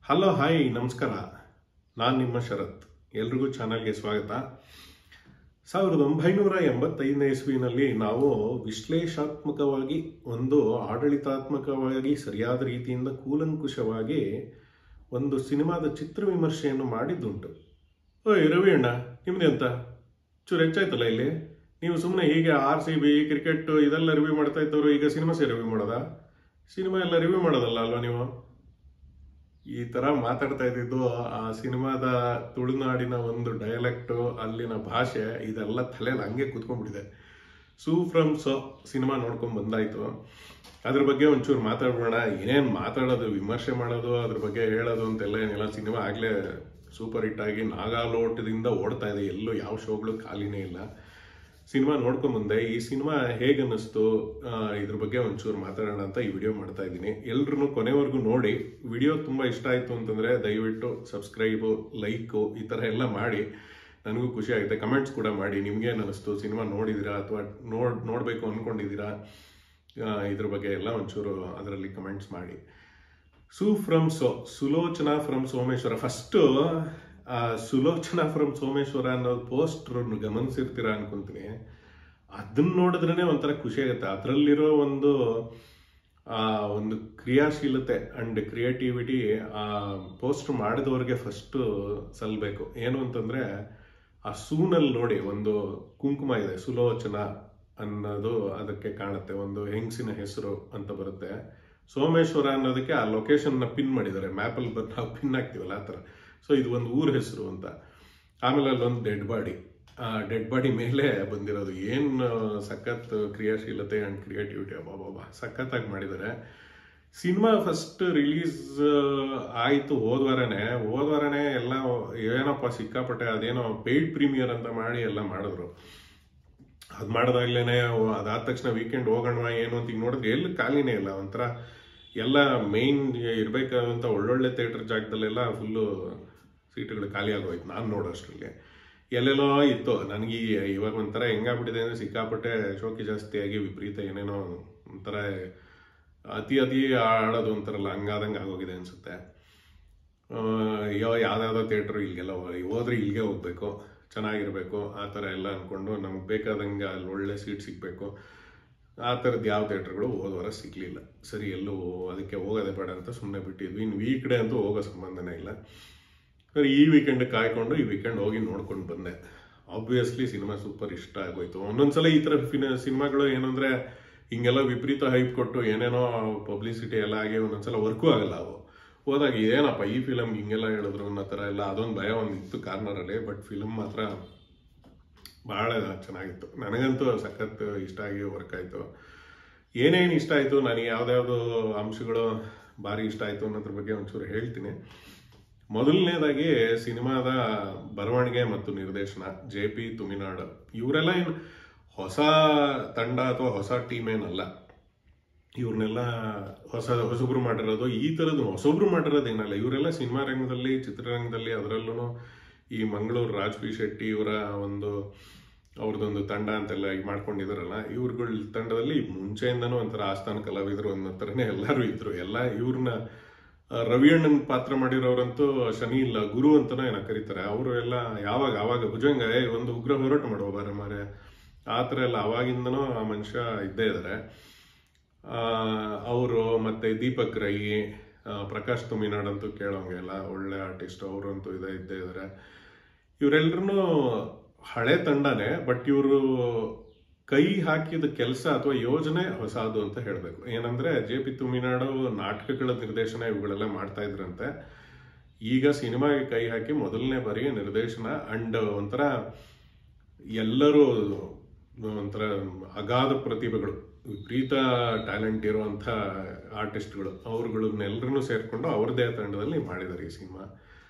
Hello hi ನಮಸ್ಕಾರ. ನಾನು ನಿಮ್ಮ ಶರತ್. ಎಲ್ರಿಗೂ ಚಾನಲ್ಗೆ ಸ್ವಾಗತ. 1985ನೇ ಇಸ್ವಿನಲ್ಲಿ ನಾವು ವಿಶ್ಲೇಷಾತ್ಮಕವಾಗಿ ಒಂದು ಆಡಳಿತಾತ್ಮಕವಾಗಿ ಸರಿಯಾದ ರೀತಿಯಿಂದ ಕೂಲಂಕುಷವಾಗಿ ಒಂದು ಸಿನಿಮಾದ ಚಿತ್ರ ವಿಮರ್ಶೆಯನ್ನು ಮಾಡಿದ್ದುಂಟು. ಓಯ್ ರವಿ ಅಣ್ಣ, ನಿಮ್ದೆ ಅಂತ ಚೂರು ಹೆಚ್ಚಾಯ್ತಲ್ಲ ಇಲ್ಲಿ. ನೀವು ಸುಮ್ಮನೆ ಹೀಗೆ RCB ಕ್ರಿಕೆಟ್ ಇದೆಲ್ಲ ರಿವ್ಯೂ ಮಾಡ್ತಾ ಇದ್ದವರು ಈಗ ಸಿನಿಮಾಸೇ ರಿವ್ಯೂ ಮಾಡೋದಾ? ಸಿನಿಮಾ ಎಲ್ಲ ರಿವ್ಯೂ ಮಾಡೋದಲ್ಲ ಅಲ್ವಾ ನೀವು? ಈ ತರ ಮಾತಾಡ್ತಾ ಇದ್ದಿದ್ದು ಆ ಸಿನಿಮಾದ ತುಳುನಾಡಿನ ಒಂದು ಡೈಲೆಕ್ಟು, ಅಲ್ಲಿನ ಭಾಷೆ, ಇದೆಲ್ಲ ತಲೆಯಲ್ಲಿ ಹಂಗೆ ಕೂತ್ಕೊಂಡ್ಬಿಟ್ಟಿದೆ. ಫ್ರಮ್ ಸೊ ಸಿನಿಮಾ ನೋಡ್ಕೊಂಡ್ ಬಂದಾಯ್ತು. ಅದ್ರ ಬಗ್ಗೆ ಒಂಚೂರು ಮಾತಾಡ್ಬೋಣ. ಏನೇನು ಮಾತಾಡೋದು, ವಿಮರ್ಶೆ ಮಾಡೋದು, ಅದ್ರ ಬಗ್ಗೆ ಹೇಳೋದು ಅಂತೆಲ್ಲ ಏನಿಲ್ಲ. ಸಿನಿಮಾ ಆಗ್ಲೇ ಸೂಪರ್ ಹಿಟ್ ಆಗಿ ನಾಗಾಲೋಟದಿಂದ ಓಡ್ತಾ ಇದೆ, ಎಲ್ಲೂ ಯಾವ ಶೋಗಳು ಖಾಲಿನೇ ಇಲ್ಲ. ಸಿನಿಮಾ ನೋಡ್ಕೊಂಬಂದೆ. ಈ ಸಿನಿಮಾ ಹೇಗೆ ಅನ್ನಿಸ್ತು, ಇದ್ರ ಬಗ್ಗೆ ಒಂಚೂರು ಮಾತಾಡೋಣ ಅಂತ ಈ ವಿಡಿಯೋ ಮಾಡ್ತಾ ಇದ್ದೀನಿ. ಎಲ್ರೂ ಕೊನೆವರೆಗೂ ನೋಡಿ. ವಿಡಿಯೋ ತುಂಬ ಇಷ್ಟ ಆಯಿತು ಅಂತಂದರೆ ದಯವಿಟ್ಟು ಸಬ್ಸ್ಕ್ರೈಬು, ಲೈಕು ಈ ಥರ ಎಲ್ಲ ಮಾಡಿ. ನನಗೂ ಖುಷಿ ಆಗುತ್ತೆ. ಕಮೆಂಟ್ಸ್ ಕೂಡ ಮಾಡಿ. ನಿಮ್ಗೇನು ಅನ್ನಿಸ್ತು, ಸಿನಿಮಾ ನೋಡಿದ್ದೀರಾ ಅಥವಾ ನೋಡಬೇಕು ಅಂದ್ಕೊಂಡಿದ್ದೀರಾ, ಇದ್ರ ಬಗ್ಗೆ ಎಲ್ಲ ಒಂಚೂರು ಅದರಲ್ಲಿ ಕಮೆಂಟ್ಸ್ ಮಾಡಿ. From so, Sulochana from Someshwara. First Sulochana from Someshwara ಅನ್ನೋದು ಪೋಸ್ಟರ್ ಗಮನಿಸಿರ್ತೀರಾ ಅನ್ಕೊಂತೀನಿ. ಅದನ್ನ ನೋಡಿದ್ರೇ ಒಂಥರ ಖುಷಿ ಆಗುತ್ತೆ. ಅದರಲ್ಲಿರೋ ಒಂದು ಕ್ರಿಯಾಶೀಲತೆ ಅಂಡ್ ಕ್ರಿಯೇಟಿವಿಟಿ ಆ ಪೋಸ್ಟರ್ ಮಾಡಿದವ್ರಿಗೆ ಫಸ್ಟ್ ಸಲ್ಲಬೇಕು. ಏನು ಅಂತಂದ್ರೆ ಆ ಸೂನಲ್ಲಿ ನೋಡಿ ಒಂದು ಕುಂಕುಮ ಇದೆ, ಸುಲೋಚನಾ ಅನ್ನೋದು ಅದಕ್ಕೆ ಕಾಣುತ್ತೆ. ಒಂದು ಹೆಂಗಸಿನ ಹೆಸರು ಅಂತ ಬರುತ್ತೆ. ಸೋಮೇಶ್ವರ ಅನ್ನೋದಕ್ಕೆ ಆ ಲೊಕೇಶನ್ನ ಪಿನ್ ಮಾಡಿದ್ದಾರೆ. ಮ್ಯಾಪಲ್ಲಿ ನಾವು ಪಿನ್ ಹಾಕ್ತೀವಲ್ಲ ಆ ಥರ. ಸೊ ಇದು ಒಂದು ಊರ ಹೆಸರು ಅಂತ. ಆಮೇಲೆ ಅಲ್ಲೊಂದು ಡೆಡ್ ಬಾಡಿ, ಆ ಡೆಡ್ ಬಾಡಿ ಮೇಲೆ ಬಂದಿರೋದು. ಏನು ಸಖತ್ ಕ್ರಿಯಾಶೀಲತೆ ಅಂಡ್ ಕ್ರಿಯೇಟಿವಿಟಿ, ಅಬ್ಬಾಬಾ ಸಖತ್ತಾಗಿ ಮಾಡಿದ್ದಾರೆ. ಸಿನಿಮಾ ಫಸ್ಟ್ ರಿಲೀಸ್ ಆಯಿತು ಹೋದ್ವಾರನೇ ಎಲ್ಲ ಏನಪ್ಪ ಸಿಕ್ಕಾಪಟ್ಟೆ ಅದೇನೋ ಪೇಯ್ಡ್ ಪ್ರೀಮಿಯರ್ ಅಂತ ಮಾಡಿ ಎಲ್ಲ ಮಾಡಿದ್ರು. ಅದು ಮಾಡಿದಾಗ್ಲೇ ಅದಾದ ತಕ್ಷಣ ವೀಕೆಂಡ್ ಹೋಗೋಣ ಏನು ಅಂತ ಈಗ ನೋಡಿದ್ರೆ ಎಲ್ಲಿ ಖಾಲಿನೇ ಇಲ್ಲ. ಒಂಥರ ಎಲ್ಲ ಮೇಯ್ನ್ ಇರಬೇಕಾದಂಥ ಒಳ್ಳೊಳ್ಳೆ ಥಿಯೇಟರ್ ಜಾಗದಲ್ಲೆಲ್ಲ ಫುಲ್ಲು ಸೀಟುಗಳು ಖಾಲಿ ಆಗೋಯ್ತು ನಾನು ನೋಡೋಷ್ಟರಲ್ಲಿ. ಎಲ್ಲೆಲ್ಲೋ ಇತ್ತು. ನನಗೆ ಇವಾಗ ಒಂಥರ ಹೆಂಗಾಗ್ಬಿಟ್ಟಿದೆ ಅಂದರೆ ಸಿಕ್ಕಾಪಟ್ಟೆ ಶೋಕಿ ಜಾಸ್ತಿಯಾಗಿ ವಿಪರೀತ ಏನೇನೋ ಒಂಥರ ಅತಿ ಆಡೋದು ಅಂತಾರಲ್ಲ, ಹಂಗಾದಂಗೆ ಆಗೋಗಿದೆ ಅನಿಸುತ್ತೆ. ಯಾವುದ್ಯಾವುದೋ ಥಿಯೇಟ್ರು ಇಲ್ಲಿಗೆಲ್ಲ ಹೋದ್ರೆ ಇಲ್ಲಿಗೆ ಹೋಗ್ಬೇಕು, ಚೆನ್ನಾಗಿರಬೇಕು ಆ ಥರ ಎಲ್ಲ ಅಂದ್ಕೊಂಡು ನಮ್ಗೆ ಬೇಕಾದಂಗೆ ಅಲ್ಲಿ ಒಳ್ಳೆ ಸೀಟ್ ಸಿಗಬೇಕು. ಆ ಥರದ್ದು ಯಾವ ಥಿಯೇಟ್ರ್ಗಳು ಹೋದ್ವಾರ ಸಿಗಲಿಲ್ಲ. ಸರಿ, ಎಲ್ಲೂ ಅದಕ್ಕೆ ಹೋಗೋದೇ ಬೇಡ ಅಂತ ಸುಮ್ಮನೆ ಬಿಟ್ಟಿದ್ವಿ. ಇನ್ನು ವೀಕ್ ಡೇ ಅಂತೂ ಹೋಗೋ ಸಂಬಂಧನೇ ಇಲ್ಲ. ಸರಿ, ಈ ವೀಕೆಂಡ್ ಕಾಯ್ಕೊಂಡು ಈ ವೀಕೆಂಡ್ ಹೋಗಿ ನೋಡ್ಕೊಂಡು ಬಂದೆ. ಆಬ್ವಿಯಸ್ಲಿ ಸಿನಿಮಾ ಸೂಪರ್ ಇಷ್ಟ ಆಗೋಯ್ತು. ಒಂದೊಂದ್ಸಲ ಈ ಥರ ಸಿನಿಮಾಗಳು ಏನಂದರೆ ಹಿಂಗೆಲ್ಲ ವಿಪರೀತ ಹೈಪ್ ಕೊಟ್ಟು ಏನೇನೋ ಪಬ್ಲಿಸಿಟಿ ಎಲ್ಲ ಆಗಿ ಒಂದೊಂದ್ಸಲ ವರ್ಕೂ ಆಗಲ್ಲ. ಅವು ಹೋದಾಗ ಏನಪ್ಪ ಈ ಫಿಲಮ್ ಹಿಂಗೆಲ್ಲ ಹೇಳಿದ್ರು ಅನ್ನೋ ಥರ ಎಲ್ಲ ಅದೊಂದು ಭಯ ಒಂದಿತ್ತು ಕಾರ್ನರಲ್ಲಿ. ಬಟ್ ಫಿಲಮ್ ಮಾತ್ರ ಭಾಳ ಚೆನ್ನಾಗಿತ್ತು. ನನಗಂತೂ ಸಖತ್ ಇಷ್ಟ ಆಗಿ ವರ್ಕ್ ಆಯಿತು. ಏನೇನು ಇಷ್ಟ ಆಯಿತು, ನನಗೆ ಯಾವುದ್ಯಾವುದು ಅಂಶಗಳು ಭಾರಿ ಇಷ್ಟ ಆಯಿತು ಅನ್ನೋದ್ರ ಬಗ್ಗೆ ಒಂಚೂರು ಹೇಳ್ತೀನಿ. ಮೊದಲನೇದಾಗಿ ಸಿನಿಮಾದ ಬರವಣಿಗೆ ಮತ್ತು ನಿರ್ದೇಶನ. JP ತುಮಿನಾಡ್ ಇವರೆಲ್ಲ ಏನು ಹೊಸ ತಂಡ ಅಥವಾ ಹೊಸ ಟೀಮ್ ಏನಲ್ಲ. ಇವ್ರನ್ನೆಲ್ಲ ಹೊಸಬ್ರು ಮಾಡಿರೋದು. ಈ ಥರದ್ದು ಹೊಸಬ್ರು ಮಾಡಿರೋದೇನಲ್ಲ. ಇವರೆಲ್ಲ ಸಿನಿಮಾ ರಂಗದಲ್ಲಿ, ಚಿತ್ರರಂಗದಲ್ಲಿ, ಅದರಲ್ಲೂ ಈ ಮಂಗಳೂರು ರಾಜ್ ಪಿ ಶೆಟ್ಟಿ ಇವರ ಅವ್ರದ್ದೊಂದು ತಂಡ ಅಂತೆಲ್ಲ ಈಗ ಮಾಡ್ಕೊಂಡಿದಾರಲ್ಲ, ಇವ್ರುಗಳ ತಂಡದಲ್ಲಿ ಮುಂಚೆಯಿಂದನೂ ಒಂಥರ ಆಸ್ಥಾನ ಕಲಾವಿದರು ಅನ್ನೋ ಥರನೇ ಎಲ್ಲರೂ ಇದ್ರು. ಎಲ್ಲ ಇವ್ರನ್ನ ರವಿಯಣ್ಣನ ಪಾತ್ರ ಮಾಡಿರೋರಂತೂ ಶನಿ ಇಲ್ಲ ಗುರು ಅಂತನೋ ಏನೋ ಕರೀತಾರೆ. ಅವರು ಎಲ್ಲ ಆವಾಗ ಭುಜಂಗ ಒಂದು ಉಗ್ರ ಹೋರಾಟ ಮಾಡುವ ಬಾರೆ ಆ ಥರ ಎಲ್ಲ ಅವಾಗಿಂದನೂ ಆ ಮನುಷ್ಯ ಇದ್ದೇ ಇದ್ದಾರೆ. ಅವರು ಮತ್ತೆ ದೀಪಕ್ ರೈ, ಪ್ರಕಾಶ್ ತುಮಿನಾಡ್ ಅಂತೂ ಕೇಳೋಂಗೆ ಎಲ್ಲ ಒಳ್ಳೆ ಆರ್ಟಿಸ್ಟ್, ಅವರಂತೂ ಇದ್ದೇ ಇದ್ದಾರೆ. ಇವರೆಲ್ಲರೂ ಹಳೆ ತಂಡನೇ. ಬಟ್ ಇವರು ಕೈ ಹಾಕಿದ ಕೆಲಸ ಅಥವಾ ಯೋಜನೆ ಹೊಸದು ಅಂತ ಹೇಳಬೇಕು. ಏನಂದ್ರೆ JP ತುಮಿನಾಡು ನಾಟಕಗಳ ನಿರ್ದೇಶನ ಇವುಗಳೆಲ್ಲ ಮಾಡ್ತಾ ಇದ್ರಂತೆ. ಈಗ ಸಿನಿಮಾಗೆ ಕೈ ಹಾಕಿ ಮೊದಲನೇ ಬಾರಿಗೆ ನಿರ್ದೇಶನ ಅಂಡ್ ಒಂಥರ ಎಲ್ಲರೂ ಒಂಥರ ಅಗಾಧ ಪ್ರತಿಭೆಗಳು, ವಿಪರೀತ ಟ್ಯಾಲೆಂಟ್ ಇರುವಂಥ ಆರ್ಟಿಸ್ಟ್ಗಳು, ಅವ್ರುಗಳನ್ನೆಲ್ಲರನ್ನೂ ಸೇರಿಕೊಂಡು ಅವ್ರದ್ದೇ ತಂಡದಲ್ಲಿ ಮಾಡಿದ್ದಾರೆ ಈ ಸಿನಿಮಾ.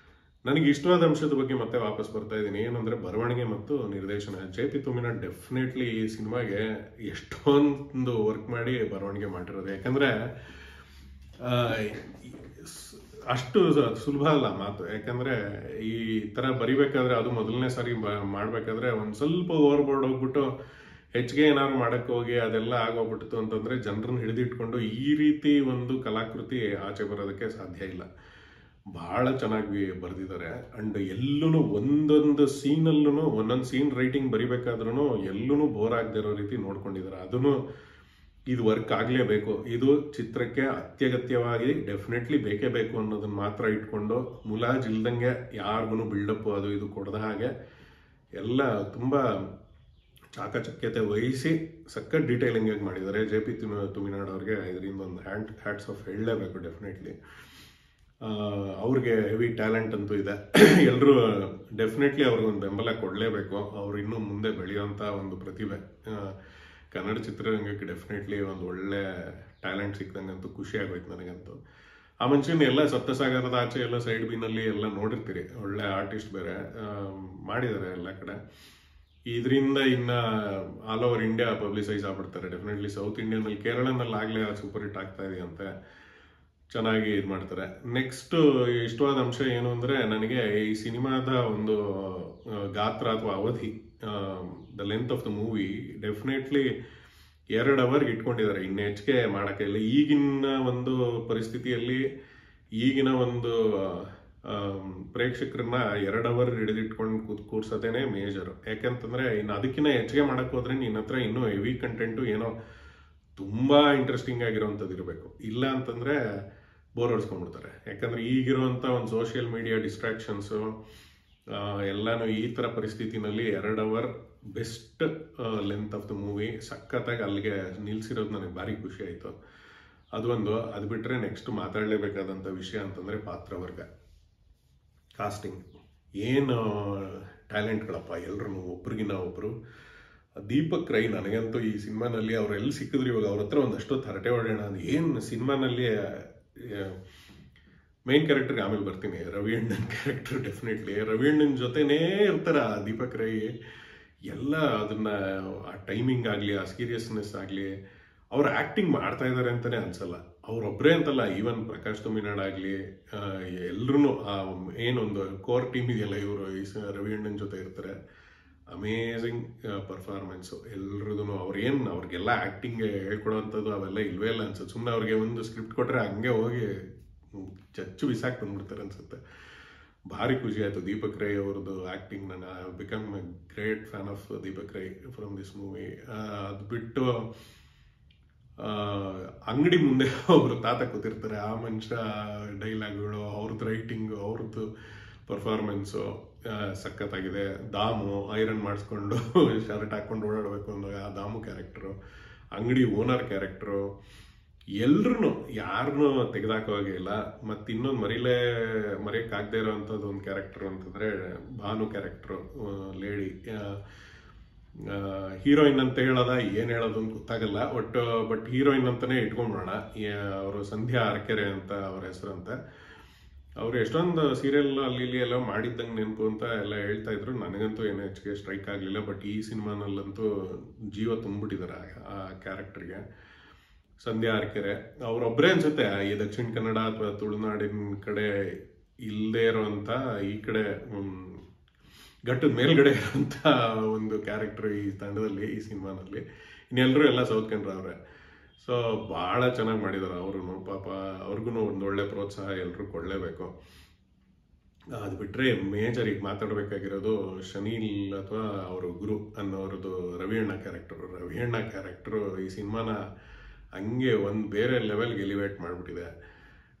ನನಗೆ ಇಷ್ಟವಾದ ಅಂಶದ ಬಗ್ಗೆ ಮತ್ತೆ ವಾಪಸ್ ಬರ್ತಾ ಇದ್ದೀನಿ. ಏನಂದ್ರೆ ಬರವಣಿಗೆ ಮತ್ತು ನಿರ್ದೇಶನ. JP ತುಮಿನಾಡ್ ಡೆಫಿನೆಟ್ಲಿ ಈ ಸಿನಿಮಾಗೆ ಎಷ್ಟೊಂದು ವರ್ಕ್ ಮಾಡಿ ಬರವಣಿಗೆ ಮಾಡಿರೋದು. ಯಾಕಂದ್ರೆ ಅಷ್ಟು ಸುಲಭ ಅಲ್ಲ ಮಾತು. ಯಾಕಂದ್ರೆ ಈ ತರ ಬರಿಬೇಕಾದ್ರೆ, ಅದು ಮೊದಲನೇ ಸಾರಿ ಮಾಡ್ಬೇಕಾದ್ರೆ ಒಂದ್ ಸ್ವಲ್ಪ ಓವರ್ಬೋರ್ಡ್ ಹೋಗ್ಬಿಟ್ಟು ಹೆಚ್ಚಿಗೆ ಏನಾದ್ರು ಮಾಡಕ್ಕೆ ಹೋಗಿ ಅದೆಲ್ಲ ಆಗೋಗ್ಬಿಡ್ತು ಅಂತಂದ್ರೆ ಜನರನ್ನ ಹಿಡಿದಿಟ್ಕೊಂಡು ಈ ರೀತಿ ಒಂದು ಕಲಾಕೃತಿ ಆಚೆ ಬರೋದಕ್ಕೆ ಸಾಧ್ಯ ಇಲ್ಲ. ಬಹಳ ಚೆನ್ನಾಗಿ ಬರೆದಿದ್ದಾರೆ. ಅಂಡ್ ಎಲ್ಲೂ ಒಂದೊಂದು ಸೀನಲ್ಲೂ ಒಂದೊಂದು ಸೀನ್ ರೈಟಿಂಗ್ ಬರಿಬೇಕಾದ್ರೂ ಎಲ್ಲೂ ಬೋರ್ ಆಗದೆ ಇರೋ ರೀತಿ ನೋಡ್ಕೊಂಡಿದ್ದಾರೆ. ಅದನ್ನು ಇದು ವರ್ಕ್ ಆಗಲೇಬೇಕು, ಇದು ಚಿತ್ರಕ್ಕೆ ಅತ್ಯಗತ್ಯವಾಗಿ ಡೆಫಿನೆಟ್ಲಿ ಬೇಕೇ ಬೇಕು ಅನ್ನೋದನ್ನ ಮಾತ್ರ ಇಟ್ಕೊಂಡು ಮುಲಾಜ್ ಇಲ್ದಂಗೆ ಯಾರಿಗೂ ಬಿಲ್ಡಪ್ ಅದು ಇದು ಕೊಡದ ಹಾಗೆ ಎಲ್ಲ ತುಂಬ ಚಾಕಚಕ್ಯತೆ ವಹಿಸಿ ಸಖತ್ ಡೀಟೇಲಿಂಗ್ ಆಗಿ ಮಾಡಿದ್ದಾರೆ. JP ತುಮಿನಾಡ್ ಅವ್ರಿಗೆ ಇದರಿಂದ ಒಂದು ಹ್ಯಾಟ್ಸ್ ಆಫ್ ಹೇಳಲೇಬೇಕು ಡೆಫಿನೆಟ್ಲಿ. ಅವ್ರಿಗೆ ಹೆವಿ ಟ್ಯಾಲೆಂಟ್ ಅಂತೂ ಇದೆ. ಎಲ್ಲರೂ ಡೆಫಿನೆಟ್ಲಿ ಅವ್ರಿಗೊಂದು ಬೆಂಬಲ ಕೊಡಲೇಬೇಕು. ಅವ್ರು ಇನ್ನೂ ಮುಂದೆ ಬೆಳೆಯುವಂಥ ಒಂದು ಪ್ರತಿಭೆ. ಕನ್ನಡ ಚಿತ್ರರಂಗಕ್ಕೆ ಡೆಫಿನೆಟ್ಲಿ ಒಂದು ಒಳ್ಳೆ ಟ್ಯಾಲೆಂಟ್ ಸಿಕ್ದಂಗಂತೂ ಖುಷಿ ಆಗೋಯ್ತು ನನಗಂತೂ. ಆ ಮನುಷ್ಯನ ಎಲ್ಲ ಸಪ್ತಸಾಗರದ ಆಚೆ ಎಲ್ಲ ಸೈಡ್ ಬಿನಲ್ಲಿ ಎಲ್ಲ ನೋಡಿರ್ತೀರಿ, ಒಳ್ಳೆ ಆರ್ಟಿಸ್ಟ್ ಬೇರೆ ಮಾಡಿದ್ದಾರೆ ಎಲ್ಲ ಕಡೆ. ಇದರಿಂದ ಇನ್ನು ಆಲ್ ಓವರ್ ಇಂಡಿಯಾ ಪಬ್ಲಿಸೈಸ್ ಆಗ್ಬಿಡ್ತಾರೆ ಡೆಫಿನೆಟ್ಲಿ. ಸೌತ್ ಇಂಡಿಯನ್ನಲ್ಲಿ ಕೇರಳನಲ್ಲಿ ಆಗಲೇ ಸೂಪರ್ ಹಿಟ್ ಆಗ್ತಾ ಇದೆಯಂತೆ, ಚೆನ್ನಾಗಿ ಇದು ಮಾಡ್ತಾರೆ. ನೆಕ್ಸ್ಟ್ ಇಷ್ಟವಾದ ಅಂಶ ಏನು ಅಂದರೆ, ನನಗೆ ಈ ಸಿನಿಮಾದ ಒಂದು ಗಾತ್ರ ಅಥವಾ ಅವಧಿ, the length of the movie definitely 2 ಅವರ್ಗೆ ಇಟ್ಕೊಂಡಿದ್ದಾರೆ. ಇನ್ನು ಹೆಚ್ಚಿಗೆ ಮಾಡೋಕ್ಕಿಲ್ಲ. ಈಗಿನ ಒಂದು ಪರಿಸ್ಥಿತಿಯಲ್ಲಿ ಈಗಿನ ಒಂದು ಪ್ರೇಕ್ಷಕರನ್ನ 2 ಅವರ್ ಹಿಡಿದಿಟ್ಕೊಂಡು ಕೂರ್ಸೋದೇನೆ ಮೇಜರು. ಯಾಕಂತಂದರೆ ಇನ್ನು ಅದಕ್ಕಿಂತ ಹೆಚ್ಚಿಗೆ ಮಾಡೋಕ್ಕೆ ಹೋದ್ರೆ ನಿನ್ನ ಹತ್ರ ಇನ್ನೂ ಹೆವಿ ಕಂಟೆಂಟು ಏನೋ ತುಂಬ ಇಂಟ್ರೆಸ್ಟಿಂಗ್ ಆಗಿರೋವಂಥದ್ದು ಇರಬೇಕು. ಇಲ್ಲ ಅಂತಂದರೆ ಬೋರ್ ಹೊಡ್ಸ್ಕೊಂಡ್ಬಿಡ್ತಾರೆ. ಯಾಕಂದರೆ ಈಗಿರುವಂಥ ಒಂದು ಸೋಷಿಯಲ್ ಮೀಡಿಯಾ ಡಿಸ್ಟ್ರಾಕ್ಷನ್ಸು ಎಲ್ಲನೂ ಈ ಥರ ಪರಿಸ್ಥಿತಿನಲ್ಲಿ 2 hour best length of the movie ಸಖತ್ತಾಗಿ ಅಲ್ಲಿಗೆ ನಿಲ್ಲಿಸಿರೋದು ನನಗೆ ಭಾರಿ ಖುಷಿ ಆಯಿತು. ಅದೊಂದು. ಅದು ಬಿಟ್ಟರೆ ನೆಕ್ಸ್ಟ್ ಮಾತಾಡಲೇಬೇಕಾದಂಥ ವಿಷಯ ಅಂತಂದರೆ ಪಾತ್ರವರ್ಗ, ಕಾಸ್ಟಿಂಗ್. ಏನು ಟ್ಯಾಲೆಂಟ್ಗಳಪ್ಪ ಎಲ್ಲರೂ, ಒಬ್ರಿಗಿನ್ನ ಒಬ್ಬರು. ದೀಪಕ್ ರೈ ನನಗಂತೂ ಈ ಸಿನಿಮಾನಲ್ಲಿ ಅವ್ರು ಎಲ್ಲಿ ಸಿಕ್ಕಿದ್ರು ಇವಾಗ ಅವ್ರ ಹತ್ರ ಒಂದಷ್ಟು ಹರಟೆ ಹೊಡೆಯೋಣ. ಏನು ಸಿನಿಮಾನಲ್ಲಿ ಮೇನ್ ಕ್ಯಾರೆಕ್ಟರ್ಗೆ ಆಮೇಲೆ ಬರ್ತೀನಿ. ರವಿ ಅಣ್ಣನ ಕ್ಯಾರೆಕ್ಟರ್ ಡೆಫಿನೆಟ್ಲಿ ರವಿ ಅಣ್ಣನ ಜೊತೆನೇ ಇರ್ತಾರ ದೀಪಕ್ ರೈ. ಎಲ್ಲ ಅದನ್ನ ಆ ಟೈಮಿಂಗ್ ಆಗಲಿ, ಆ ಸೀರಿಯಸ್ನೆಸ್ ಆಗಲಿ, ಅವ್ರು ಆ್ಯಕ್ಟಿಂಗ್ ಮಾಡ್ತಾ ಇದ್ದಾರೆ ಅಂತಲೇ ಅನ್ಸಲ್ಲ. ಅವರೊಬ್ಬರೇ ಅಂತಲ್ಲ, ಈವನ್ ಪ್ರಕಾಶ್ ತುಮಿನಾಡ್ ಆಗಲಿ ಎಲ್ಲರೂ ಏನೊಂದು ಕೋರ್ ಟೀಮ್ ಇದೆಯಲ್ಲ, ಇವರು ಈ ರವಿ ಅಣ್ಣನ ಜೊತೆ ಇರ್ತಾರೆ. ಅಮೇಝಿಂಗ್ ಪರ್ಫಾರ್ಮೆನ್ಸು ಎಲ್ರದ್ದು. ಅವ್ರಿಗೆಲ್ಲ ಆ್ಯಕ್ಟಿಂಗ್ ಹೇಳ್ಕೊಡೋವಂಥದ್ದು ಅವೆಲ್ಲ ಇಲ್ವೇ ಇಲ್ಲ ಅನ್ಸುತ್ತೆ. ಸುಮ್ಮನೆ ಅವ್ರಿಗೆ ಒಂದು ಸ್ಕ್ರಿಪ್ಟ್ ಕೊಟ್ಟರೆ ಹಂಗೆ ಹೋಗಿ ಚಚ್ಚು ಬಿಸಾಕಿ ಬಂದ್ಬಿಡ್ತಾರೆ ಅನ್ಸುತ್ತೆ. ಭಾರಿ ಖುಷಿ ಆಯಿತು ದೀಪಕ್ ರೈ ಅವ್ರದ್ದು ಆ್ಯಕ್ಟಿಂಗ್. ನಾನು become a great fan of Deepak Rai from this movie. ಅದು ಬಿಟ್ಟು ಅಂಗಡಿ ಮುಂದೆ ಒಬ್ರು ತಾತ ಕೂತಿರ್ತಾರೆ, ಆ ಮನುಷ್ಯ ಡೈಲಾಗ್ಗಳು, ಅವ್ರದ್ದು ರೈಟಿಂಗು, ಅವ್ರದ್ದು ಪರ್ಫಾರ್ಮೆನ್ಸು ಸಖತ್ತಾಗಿದೆ. ದಾಮು ಐರನ್ ಮಾಡಿಸ್ಕೊಂಡು ಶರ್ಟ್ ಹಾಕ್ಕೊಂಡು ಓಡಾಡಬೇಕು ಅನ್ನೋ ಆ ದಾಮು ಕ್ಯಾರೆಕ್ಟ್ರು, ಅಂಗಡಿ ಓನರ್ ಕ್ಯಾರೆಕ್ಟ್ರು, ಎಲ್ರೂ ಯಾರನ್ನೂ ತೆಗೆದಾಕೋ ಹಾಗೆ ಇಲ್ಲ. ಮತ್ತು ಇನ್ನೊಂದು ಮರೆಯೋಕ್ಕಾಗದೇ ಇರೋವಂಥದ್ದು ಒಂದು ಕ್ಯಾರೆಕ್ಟರ್ ಅಂತಂದರೆ ಭಾನು ಕ್ಯಾರೆಕ್ಟ್ರು, ಲೇಡಿ ಹೀರೋಯಿನ್ ಅಂತ ಹೇಳೋದ ಏನು ಹೇಳೋದು ಅಂತ ಗೊತ್ತಾಗಲ್ಲ. ಬಟ್ ಹೀರೋಯಿನ್ ಅಂತಲೇ ಇಟ್ಕೊಂಡ್ಬಿಡೋಣ. ಅವರು ಸಂಧ್ಯಾ ಅರಕೆರೆ ಅಂತ ಅವ್ರ ಹೆಸರು ಅಂತ. ಅವರು ಎಷ್ಟೊಂದು ಸೀರಿಯಲ್ ಅಲ್ಲಿ ಇಲ್ಲಿ ಎಲ್ಲ ಮಾಡಿದ್ದಂಗೆ ನೆನಪು ಅಂತ ಎಲ್ಲ ಹೇಳ್ತಾ ಇದ್ರು. ನನಗಂತೂ ಏನು ಹೆಚ್ಚಿಗೆ ಸ್ಟ್ರೈಕ್ ಆಗಲಿಲ್ಲ. ಬಟ್ ಈ ಸಿನಿಮಾನಲ್ಲಂತೂ ಜೀವ ತುಂಬಿಬಿಟ್ಟಿದ್ದಾರೆ ಆ ಕ್ಯಾರೆಕ್ಟರ್ಗೆ. ಸಂಧ್ಯಾ ಅರಕೆರೆ ಅವರೊಬ್ಬರೇ ಅನ್ಸುತ್ತೆ ಈ ದಕ್ಷಿಣ ಕನ್ನಡ ಅಥವಾ ತುಳುನಾಡಿನ ಕಡೆ ಇಲ್ಲದೆ ಇರೋವಂಥ, ಈ ಕಡೆ ಘಟ್ಟದ ಮೇಲ್ಗಡೆ ಇರೋಂಥ ಒಂದು ಕ್ಯಾರೆಕ್ಟರ್ ಈ ತಂಡದಲ್ಲಿ, ಈ ಸಿನಿಮಾನಲ್ಲಿ. ಇನ್ನೆಲ್ಲರೂ ಎಲ್ಲ ಸೌತ್ ಕನ್ನಡ. ಸೊ ಭಾಳ ಚೆನ್ನಾಗಿ ಮಾಡಿದ್ದಾರೆ ಅವರು. ಪಾಪ ಅವ್ರಿಗೂ ಒಂದೊಳ್ಳೆ ಪ್ರೋತ್ಸಾಹ ಎಲ್ಲರೂ ಕೊಡಲೇಬೇಕು. ಅದು ಬಿಟ್ಟರೆ ಮೇಜರ್ ಈಗ ಮಾತಾಡಬೇಕಾಗಿರೋದು ಶನೀಲ್ ಅಥವಾ ಅವರು ಗುರು ಅನ್ನೋರದ್ದು ರವಿ ಅಣ್ಣ ಕ್ಯಾರೆಕ್ಟರು. ರವಿ ಅಣ್ಣ ಕ್ಯಾರೆಕ್ಟರು ಈ ಸಿನಿಮಾನ ಹಂಗೆ ಒಂದು ಬೇರೆ ಲೆವೆಲ್ಗೆ ಎಲಿವೇಟ್ ಮಾಡಿಬಿಟ್ಟಿದೆ.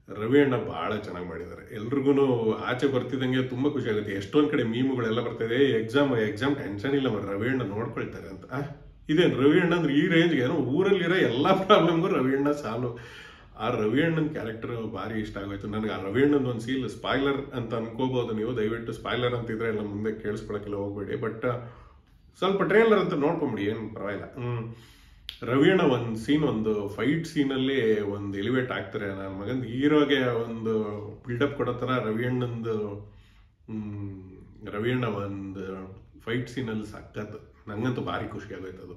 ರವಿ ಅಣ್ಣ ಭಾಳ ಚೆನ್ನಾಗಿ ಮಾಡಿದ್ದಾರೆ. ಎಲ್ರಿಗೂ ಆಚೆ ಬರ್ತಿದ್ದಂಗೆ ತುಂಬ ಖುಷಿ ಆಗುತ್ತೆ. ಎಷ್ಟೊಂದು ಕಡೆ ಮೀಮುಗಳೆಲ್ಲ ಬರ್ತಾಯಿದೆ, ಎಕ್ಸಾಮ್ ಟೆನ್ಷನ್ ಇಲ್ಲ ಮರ, ರವಿ ಅಣ್ಣ ನೋಡ್ಕೊಳ್ತಾರೆ ಅಂತ. ಇದೇನು ರವಿ ಅಣ್ಣ ಅಂದ್ರೆ ಈ ರೇಂಜ್ಗೆ ಏನೋ ಊರಲ್ಲಿರೋ ಎಲ್ಲ ಪ್ರಾಬ್ಲಮ್ಗೂ ರವಿ ಅಣ್ಣ ಸಾಲು. ಆ ರವಿ ಅಣ್ಣನ ಕ್ಯಾರೆಕ್ಟರ್ ಭಾರಿ ಇಷ್ಟ ಆಗೋಯ್ತು ನನಗೆ. ಆ ರವಿ ಅಣ್ಣನ ಒಂದು ಸೀಲ್ ಸ್ಪಾಯ್ಲರ್ ಅಂತ ಅನ್ಕೋಬಹುದು ನೀವು, ದಯವಿಟ್ಟು ಸ್ಪಾಯ್ಲರ್ ಅಂತಿದ್ರೆ ಎಲ್ಲ ಮುಂದೆ ಕೇಳಿಸ್ಕೊಳಕ್ಕೆಲ್ಲ ಹೋಗ್ಬೇಡಿ. ಬಟ್ ಸ್ವಲ್ಪ ಟ್ರೇಲರ್ ಅಂತ ನೋಡ್ಕೊಂಬಿಡಿ, ಏನು ಪರವಾಗಿಲ್ಲ. ರವಿ ಅಣ್ಣ ಒಂದು ಸೀನ್, ಒಂದು ಫೈಟ್ ಸೀನಲ್ಲಿ ಒಂದು ಎಲಿವೇಟ್ ಆಗ್ತಾರೆ. ನನ್ನ ಮಗನ ಹೀರೋಗೆ ಒಂದು ಬಿಲ್ಡಪ್ ಕೊಡೋ ಥರ ರವಿ ಅಣ್ಣ ಒಂದು ಫೈಟ್ ಸೀನಲ್ಲಿ ಸಾಕತ್ತು. ನಂಗಂತೂ ಭಾರಿ ಖುಷಿ ಆಗೋಯ್ತು ಅದು.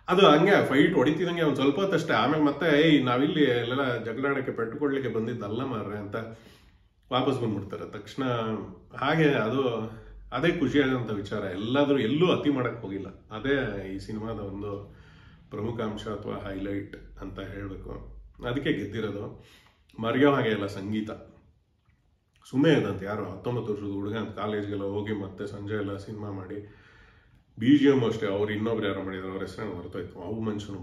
ಅದು ಹಂಗೆ ಫೈಟ್ ಹೊಡಿತಿದಂಗೆ ಒಂದು ಸ್ವಲ್ಪ ಹೊತ್ತಷ್ಟೇ, ಆಮೇಲೆ ಮತ್ತೆ ನಾವಿಲ್ಲಿ ಎಲ್ಲ ಜಗಳಾಡಕ್ಕೆ ಪೆಟ್ಟುಕೊಳ್ಳಿಕ್ಕೆ ಬಂದಿದ್ದಲ್ಲ ಮಾರ್ರೆ ಅಂತ ವಾಪಸ್ ಬಂದ್ಬಿಡ್ತಾರೆ ತಕ್ಷಣ. ಹಾಗೆ ಅದೇ ಖುಷಿಯಾದಂಥ ವಿಚಾರ. ಎಲ್ಲೂ ಅತಿ ಮಾಡಕ್ಕೆ ಹೋಗಿಲ್ಲ. ಅದೇ ಈ ಸಿನಿಮಾದ ಒಂದು ಪ್ರಮುಖ ಅಂಶ ಅಥವಾ ಹೈಲೈಟ್ ಅಂತ ಹೇಳಬೇಕು. ಅದಕ್ಕೆ ಗೆದ್ದಿರೋದು. ಮರೆಯೋ ಹಾಗೆ ಇಲ್ಲ ಸಂಗೀತ. ಸುಮ್ಮನೆ ಇದಂತೆ ಯಾರು 19 ವರ್ಷದ ಹುಡುಗ ಅಂತ ಕಾಲೇಜ್ಗೆಲ್ಲ ಹೋಗಿ ಮತ್ತೆ ಸಂಜೆ ಎಲ್ಲ ಸಿನಿಮಾ ಮಾಡಿ. BGM ಅಷ್ಟೇ, ಅವ್ರು ಇನ್ನೊಬ್ರು ಯಾರೋ ಮಾಡಿದ್ರು, ಅವ್ರ ಹೆಸರು ಹೊರತೋಯ್ತು. ಅವು ಮನುಷ್ಯನು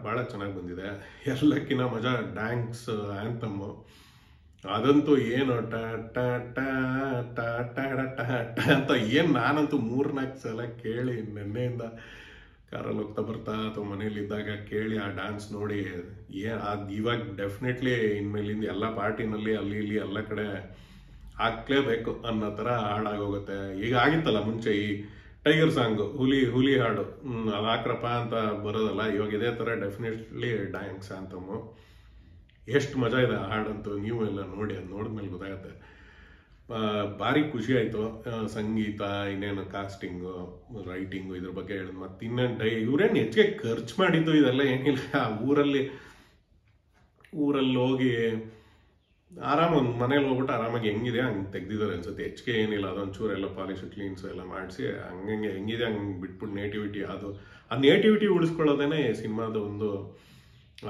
ಭಾಳ ಚೆನ್ನಾಗಿ ಬಂದಿದೆ. ಎಲ್ಲಕ್ಕಿಂತ ಮಜಾ ಡ್ಯಾನ್ಸ್ ಆ್ಯಂಥಮ್ಮು ಅದಂತೂ ಏನು ಟ ಟ ಟ ಟ ಟ ಟ ಅಂತ ಏನು ನಾನಂತೂ 3-4 ಸಲ ಕೇಳಿ ನೆನ್ನೆಯಿಂದ ಕಾರಲ್ಲಿ ಹೋಗ್ತಾ ಬರ್ತಾ ಅಥವಾ ಮನೇಲಿದ್ದಾಗ ಕೇಳಿ ಆ ಡ್ಯಾನ್ಸ್ ನೋಡಿ ಅದು ಇವಾಗ ಡೆಫಿನೆಟ್ಲಿ ಇನ್ಮೇಲಿಂದ ಎಲ್ಲ ಪಾರ್ಟಿನಲ್ಲಿ ಅಲ್ಲಿ ಇಲ್ಲಿ ಎಲ್ಲ ಕಡೆ ಹಾಕ್ಲೇಬೇಕು ಅನ್ನೋ ಥರ ಹಾಡಾಗೋಗುತ್ತೆ. ಈಗ ಆಗಿತ್ತಲ್ಲ ಮುಂಚೆ ಈ ಟೈಗರ್ ಸಾಂಗು ಹುಲಿ ಹಾಡು ಅದು ಹಾಕ್ರಪ್ಪ ಅಂತ ಬರೋದಲ್ಲ, ಇವಾಗ ಇದೇ ಥರ ಡೆಫಿನೆಟ್ಲಿ ಡ್ಯಾನ್ಸ್ ಆ್ಯಂಥಮ್ಮು. ಎಷ್ಟು ಮಜಾ ಇದೆ ಆ ಹಾಡಂತೂ, ನೀವು ಎಲ್ಲ ನೋಡಿ, ಅದು ನೋಡಿದ್ಮೇಲೆ ಗೊತ್ತಾಗುತ್ತೆ. ಭಾರಿ ಖುಷಿ ಆಯಿತು. ಸಂಗೀತ, ಇನ್ನೇನು ಕಾಸ್ಟಿಂಗು, ರೈಟಿಂಗು, ಇದ್ರ ಬಗ್ಗೆ ಹೇಳಿದ್. ಮತ್ತು ಇನ್ನೇನು ಇವ್ರೇನು ಹೆಚ್ಚಿಗೆ ಖರ್ಚು ಮಾಡಿದ್ದು ಇದೆಲ್ಲ ಏನಿಲ್ಲ. ಊರಲ್ಲಿ ಹೋಗಿ ಆರಾಮಾಗಿ ಮನೇಲಿ ಹೋಗ್ಬಿಟ್ಟು ಆರಾಮಾಗಿ ಹೆಂಗಿದೆ ಹಂಗೆ ತೆಗ್ದಿದ್ದಾರೆ ಅನ್ಸುತ್ತೆ. ಹೆಚ್ಚಿಗೆ ಏನಿಲ್ಲ, ಅದೊಂಚೂರೆಲ್ಲ ಪಾಲಿಶ್ ಕ್ಲೀನ್ಸ್ ಎಲ್ಲ ಮಾಡಿಸಿ ಹಂಗೆ ಹೆಂಗಿದೆ ಹಂಗೆ ಬಿಟ್ಬಿಟ್ಟು ನೇಟಿವಿಟಿ ಆ ನೇಟಿವಿಟಿ ಉಳಿಸ್ಕೊಳ್ಳೋದೇನೆ ಸಿನಿಮಾದ ಒಂದು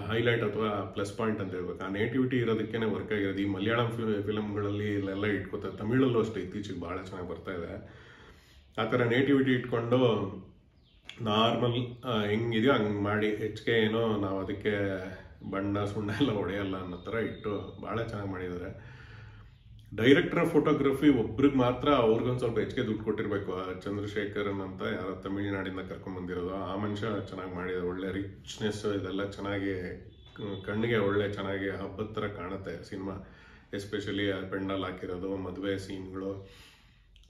ಹೈಲೈಟ್ ಅಥವಾ ಪ್ಲಸ್ ಪಾಯಿಂಟ್ ಅಂತ ಹೇಳ್ಬೇಕು. ಆ ನೇಟಿವಿಟಿ ಇರೋದಕ್ಕೇನೆ ವರ್ಕ್ ಆಗಿರೋದು. ಈ ಮಲಯಾಳಂ ಫಿಲಮ್ಗಳಲ್ಲಿ ಇಲ್ಲೆಲ್ಲ ಇಟ್ಕೋತಾರೆ, ತಮಿಳಲ್ಲೂ ಅಷ್ಟೇ ಇತ್ತೀಚೆಗೆ ಭಾಳ ಚೆನ್ನಾಗಿ ಬರ್ತಾ ಇದೆ. ಆ ಥರ ನೇಟಿವಿಟಿ ಇಟ್ಕೊಂಡು ನಾರ್ಮಲ್ ಹೆಂಗಿದೆಯೋ ಹಂಗೆ ಮಾಡಿ, ಹೆಚ್ಚಿಗೆ ಏನೋ ನಾವು ಅದಕ್ಕೆ ಬಣ್ಣ ಸುಣ್ಣ ಎಲ್ಲ ಹೊಡೆಯಲ್ಲ ಅನ್ನೋ ಥರ ಇಟ್ಟು ಭಾಳ ಚೆನ್ನಾಗಿ ಮಾಡಿದ್ದಾರೆ. ಡೈರೆಕ್ಟರ್ ಆಫ್ ಫೋಟೋಗ್ರಫಿ ಒಬ್ರಿಗೆ ಮಾತ್ರ ಅವ್ರಿಗೊಂದು ಸ್ವಲ್ಪ ಹೆಚ್ಚಿಗೆ ದುಡ್ಡು ಕೊಟ್ಟಿರಬೇಕು. ಚಂದ್ರಶೇಖರನ್ ಅಂತ ಯಾರೋ ತಮಿಳ್ನಾಡಿಂದ ಕರ್ಕೊಂಡ್ಬಂದಿರೋದು, ಆ ಮನುಷ್ಯ ಚೆನ್ನಾಗಿ ಮಾಡಿದ್ದಾರೆ. ಒಳ್ಳೆ ರಿಚ್ನೆಸ್ ಇದೆಲ್ಲ ಚೆನ್ನಾಗಿ ಕಣ್ಣಿಗೆ ಒಳ್ಳೆ ಚೆನ್ನಾಗಿ ಹಬ್ಬದ ಥರ ಕಾಣುತ್ತೆ ಸಿನಿಮಾ. ಎಸ್ಪೆಷಲಿ ಪೆಂಡಲ್ ಹಾಕಿರೋದು, ಮದುವೆ ಸೀನ್ಗಳು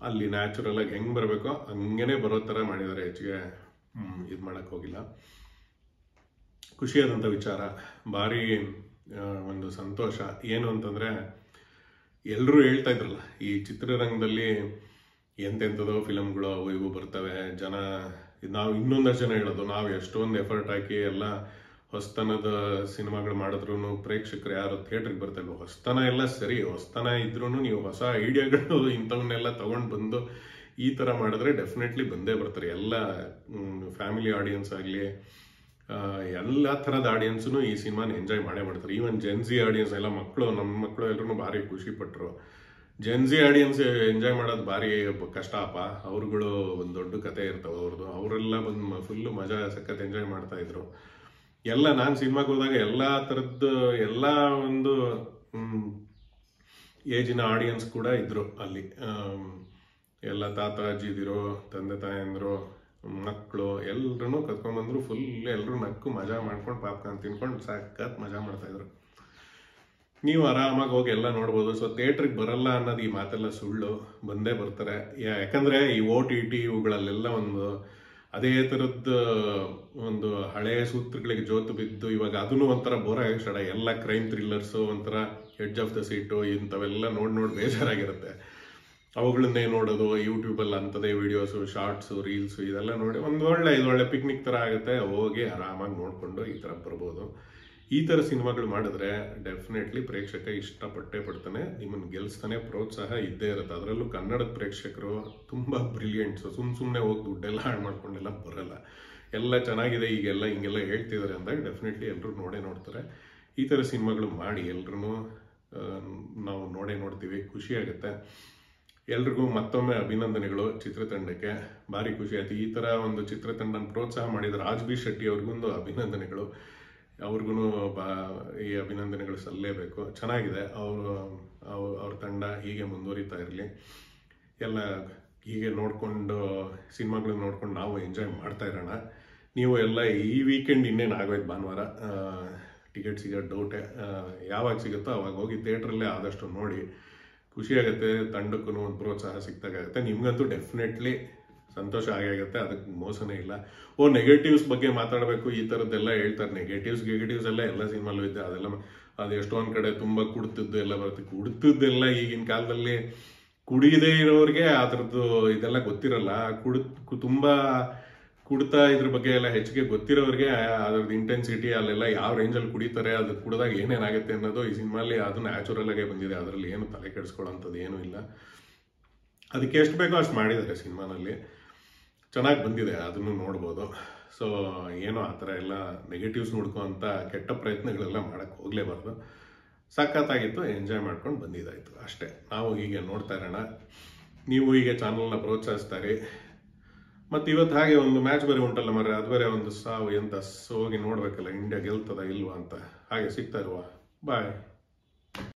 ಅಲ್ಲಿ ನ್ಯಾಚುರಲ್ ಆಗಿ ಹೆಂಗೆ ಬರಬೇಕೋ ಹಂಗೇನೆ ಬರೋ ಥರ ಮಾಡಿದ್ದಾರೆ. ಹೆಚ್ಚಿಗೆ ಇದು ಮಾಡೋಕ್ಕೆ ಹೋಗಿಲ್ಲ. ಖುಷಿಯಾದಂಥ ವಿಚಾರ, ಭಾರಿ ಒಂದು ಸಂತೋಷ. ಏನು ಅಂತಂದರೆ ಎಲ್ಲರೂ ಹೇಳ್ತಾ ಇದ್ರಲ್ಲ, ಈ ಚಿತ್ರರಂಗದಲ್ಲಿ ಎಂತೆಂಥದೋ ಫಿಲಮ್ಗಳು ಅವು ಇವು ಬರ್ತವೆ, ನಾವು ಇನ್ನೊಂದಷ್ಟು ಜನ ಹೇಳೋದು, ನಾವು ಎಷ್ಟೊಂದು ಎಫರ್ಟ್ ಹಾಕಿ ಎಲ್ಲ ಹೊಸ್ತನದ ಸಿನಿಮಾಗಳು ಮಾಡಿದ್ರು ಪ್ರೇಕ್ಷಕರು ಯಾರು ಥಿಯೇಟ್ರಿಗೆ ಬರ್ತಾ ಇಲ್ವೋ. ಹೊಸ್ತನ ಎಲ್ಲ ಸರಿ, ಹೊಸ್ತನ ಇದ್ರೂ ನೀವು ಹೊಸ ಐಡಿಯಾಗಳು ಇಂಥವನ್ನೆಲ್ಲ ತೊಗೊಂಡು ಬಂದು ಈ ಥರ ಮಾಡಿದ್ರೆ ಡೆಫಿನೆಟ್ಲಿ ಬಂದೇ ಬರ್ತಾರೆ. ಎಲ್ಲ ಫ್ಯಾಮಿಲಿ ಆಡಿಯನ್ಸ್ ಆಗಲಿ, ಎಲ್ಲ ಥರದ ಆಡಿಯನ್ಸು ಈ ಸಿನಿಮಾನ ಎಂಜಾಯ್ ಮಾಡೇ ಮಾಡ್ತಾರೆ. ಈವನ್ ಜೆನ್ಸಿ ಆಡಿಯನ್ಸ್ ಎಲ್ಲ ನಮ್ಮ ಮಕ್ಕಳು ಎಲ್ಲರೂ ಭಾರಿ ಖುಷಿ ಪಟ್ಟರು. ಜೆನ್ಸಿ ಆಡಿಯನ್ಸ್ ಎಂಜಾಯ್ ಮಾಡೋದು ಭಾರಿ ಕಷ್ಟಪ್ಪ. ಅವ್ರುಗಳು ಒಂದು ದೊಡ್ಡ ಕತೆ ಇರ್ತಾವೆ ಅವ್ರದ್ದು. ಅವರೆಲ್ಲ ಬಂದು ಫುಲ್ಲು ಮಜಾ ಸಖತ್ ಎಂಜಾಯ್ ಮಾಡ್ತಾ ಇದ್ರು. ಎಲ್ಲ ನಾನು ಸಿನಿಮಾಗೆ ಹೋದಾಗ ಎಲ್ಲ ಥರದ್ದು ಎಲ್ಲ ಒಂದು ಏಜಿನ ಆಡಿಯನ್ಸ್ ಕೂಡ ಇದ್ರು ಅಲ್ಲಿ. ಎಲ್ಲ ತಾತ ಅಜ್ಜಿದಿರೋ, ತಂದೆ ತಾಯಂದರು, ಮಕ್ಕಳು ಎಲ್ಲರೂ ಕತ್ಕೊಂಡ್ಬಂದ್ರು. ಫುಲ್ ಎಲ್ಲರೂ ನಕ್ಕು ಮಜಾ ಮಾಡ್ಕೊಂಡು ಪಾಪ್ಕಾರ್ನ್ ತಿನ್ಕೊಂಡು ಸಖತ್ ಮಜಾ ಮಾಡ್ತಾಯಿದ್ರು. ನೀವು ಆರಾಮಾಗಿ ಹೋಗಿ ಎಲ್ಲ ನೋಡ್ಬೋದು. ಸೊ ಥಿಯೇಟ್ರಿಗೆ ಬರಲ್ಲ ಅನ್ನೋದು ಈ ಮಾತೆಲ್ಲ ಸುಳ್ಳು, ಬಂದೇ ಬರ್ತಾರೆ. ಯಾಕಂದರೆ ಈ OTT ಇವುಗಳಲ್ಲೆಲ್ಲ ಒಂದು ಅದೇ ಥರದ್ದು ಒಂದು ಹಳೆಯ ಸೂತ್ರಗಳಿಗೆ ಜೋತು ಬಿದ್ದು ಇವಾಗ ಅದನ್ನು ಒಂಥರ ಬೋರ್ ಆಗಿ ಸ್ಟಾರ್ಟ್. ಎಲ್ಲ ಕ್ರೈಮ್ ಥ್ರಿಲ್ಲರ್ಸು, ಒಂಥರ ಎಡ್ಜ್ ಆಫ್ ದ ಸೀಟು ಇಂಥವೆಲ್ಲ ನೋಡಿ ಬೇಜಾರಾಗಿರುತ್ತೆ. ಅವುಗಳನ್ನೇ ನೋಡೋದು, ಯೂಟ್ಯೂಬಲ್ಲಿ ಅಂಥದೇ ವೀಡಿಯೋಸು, ಶಾರ್ಟ್ಸು, ರೀಲ್ಸು ಇದೆಲ್ಲ ನೋಡಿ ಒಂದು ಒಳ್ಳೆ ಪಿಕ್ನಿಕ್ ಥರ ಆಗುತ್ತೆ. ಹೋಗಿ ಆರಾಮಾಗಿ ನೋಡಿಕೊಂಡು ಈ ಥರ ಬರ್ಬೋದು. ಈ ಥರ ಸಿನಿಮಾಗಳು ಮಾಡಿದ್ರೆ ಡೆಫಿನೆಟ್ಲಿ ಪ್ರೇಕ್ಷಕ ಇಷ್ಟಪಟ್ಟೇ ಪಡ್ತಾನೆ, ನಿಮ್ಮನ್ನು ಗೆಲ್ಲಿಸ್ತಾನೆ, ಪ್ರೋತ್ಸಾಹ ಇದ್ದೇ ಇರುತ್ತೆ. ಅದರಲ್ಲೂ ಕನ್ನಡದ ಪ್ರೇಕ್ಷಕರು ತುಂಬ ಬ್ರಿಲಿಯಂಟ್ಸು. ಸುಮ್ಮನೆ ಹೋಗಿ ದುಡ್ಡೆಲ್ಲ ಹಾಳು ಮಾಡ್ಕೊಂಡೆಲ್ಲ ಬರಲ್ಲ. ಎಲ್ಲ ಚೆನ್ನಾಗಿದೆ ಈಗೆಲ್ಲ ಹಿಂಗೆಲ್ಲ ಹೇಳ್ತಿದ್ದಾರೆ ಅಂದಾಗ ಡೆಫಿನೆಟ್ಲಿ ಎಲ್ಲರೂ ನೋಡ್ತಾರೆ. ಈ ಥರ ಸಿನಿಮಾಗಳು ಮಾಡಿ ಎಲ್ಲರೂ ನಾವು ನೋಡ್ತೀವಿ, ಖುಷಿಯಾಗುತ್ತೆ. ಎಲ್ರಿಗೂ ಮತ್ತೊಮ್ಮೆ ಅಭಿನಂದನೆಗಳು ಚಿತ್ರತಂಡಕ್ಕೆ. ಭಾರಿ ಖುಷಿ ಆಯ್ತು. ಈ ಥರ ಒಂದು ಚಿತ್ರತಂಡನ ಪ್ರೋತ್ಸಾಹ ಮಾಡಿದ ರಾಜ್ ಬಿ ಶೆಟ್ಟಿ ಅವ್ರಿಗೊಂದು ಅಭಿನಂದನೆಗಳು. ಅವ್ರಿಗೂ ಈ ಅಭಿನಂದನೆಗಳು ಸಲ್ಲಲೇಬೇಕು. ಚೆನ್ನಾಗಿದೆ. ಅವ್ರ ತಂಡ ಹೀಗೆ ಮುಂದುವರಿತಾ ಇರಲಿ. ಎಲ್ಲ ಹೀಗೆ ನೋಡಿಕೊಂಡು ಸಿನಿಮಾಗಳನ್ನ ನೋಡ್ಕೊಂಡು ನಾವು ಎಂಜಾಯ್ ಮಾಡ್ತಾ ಇರೋಣ. ನೀವು ಎಲ್ಲ ಈ ವೀಕೆಂಡ್ ಇನ್ನೇನು ಆಗೋಯ್ತು, ಭಾನುವಾರ ಟಿಕೆಟ್ ಸಿಗೋದು ಡೌಟೆ. ಯಾವಾಗ ಸಿಗುತ್ತೋ ಅವಾಗ ಹೋಗಿ ಥಿಯೇಟ್ರಲ್ಲೇ ಆದಷ್ಟು ನೋಡಿ. ಖುಷಿಯಾಗುತ್ತೆ, ತಂಡಕ್ಕೂ ಒಂದು ಪ್ರೋತ್ಸಾಹ ಸಿಕ್ತಾಗುತ್ತೆ. ನಿಮ್ಗಂತೂ ಡೆಫಿನೆಟ್ಲಿ ಸಂತೋಷ ಆಗುತ್ತೆ, ಅದಕ್ಕೆ ಮೋಸನೇ ಇಲ್ಲ. ನೆಗೆಟಿವ್ಸ್ ಬಗ್ಗೆ ಮಾತಾಡಬೇಕು ಈ ಥರದ್ದೆಲ್ಲ ಹೇಳ್ತಾರೆ. ನೆಗೆಟಿವ್ಸ್ ಎಲ್ಲ ಸಿನಿಮಾಲೂ ಇದೆ. ಅದು ಎಷ್ಟೊಂದು ಕಡೆ ತುಂಬ ಕುಡ್ತದ್ದು ಎಲ್ಲ ಬರುತ್ತೆ. ಕುಡ್ತದ್ದೆಲ್ಲ ಈಗಿನ ಕಾಲದಲ್ಲಿ ಕುಡಿಯದೇ ಇರೋರಿಗೆ ಅದರದ್ದು ಇದೆಲ್ಲ ಗೊತ್ತಿರಲ್ಲ. ತುಂಬ ಕುಡ್ತಾ ಇದ್ರ ಬಗ್ಗೆ ಎಲ್ಲ ಹೆಚ್ಚಿಗೆ ಗೊತ್ತಿರೋರಿಗೆ ಅದ್ರದ್ದು ಇಂಟೆನ್ಸಿಟಿ ಅಲ್ಲೆಲ್ಲ ಯಾವ ರೇಂಜಲ್ಲಿ ಕುಡಿತಾರೆ, ಅದು ಕುಡಿದಾಗ ಏನೇನಾಗುತ್ತೆ ಅನ್ನೋದು ಈ ಸಿನಿಮಾಲಿ ಅದು ನ್ಯಾಚುರಲ್ ಆಗೇ ಬಂದಿದೆ. ಅದರಲ್ಲಿ ಏನು ತಲೆ ಕೆಡಿಸ್ಕೊಳ್ಳೋಂಥದ್ದು ಏನೂ ಇಲ್ಲ. ಅದಕ್ಕೆ ಎಷ್ಟು ಬೇಕೋ ಅಷ್ಟು ಮಾಡಿದ್ದಾರೆ ಸಿನಿಮಾನಲ್ಲಿ. ಚೆನ್ನಾಗಿ ಬಂದಿದೆ, ಅದನ್ನು ನೋಡ್ಬೋದು. ಸೊ ಏನೋ ಆ ಥರ ಎಲ್ಲ ನೆಗೆಟಿವ್ಸ್ ನೋಡ್ಕೊ ಅಂತ ಕೆಟ್ಟ ಪ್ರಯತ್ನಗಳೆಲ್ಲ ಮಾಡೋಕ್ಕೆ ಹೋಗಲೇಬಾರ್ದು. ಸಖತ್ತಾಗಿತ್ತು, ಎಂಜಾಯ್ ಮಾಡ್ಕೊಂಡು ಬಂದಿದ್ದಾಯಿತು ಅಷ್ಟೇ. ನಾವು ಹೀಗೆ ನೋಡ್ತಾ ಇರೋಣ, ನೀವು ಹೀಗೆ ಚಾನಲ್ನ ಪ್ರೋತ್ಸಾಹಿಸ್ತಾರೆ. ಮತ್ತು ಇವತ್ತು ಹಾಗೆ ಒಂದು ಮ್ಯಾಚ್ ಬೇರೆ ಉಂಟಲ್ಲ ಮರ, ಅದು ಬೇರೆ ಒಂದು ಸಾವು ಎಂತ ಹೋಗಿ ನೋಡ್ಬೇಕಲ್ಲ, ಇಂಡಿಯಾ ಗೆಲ್ತದ ಇಲ್ವಾ ಅಂತ. ಹಾಗೆ ಸಿಗ್ತಾ ಇರುವ, ಬಾಯ್.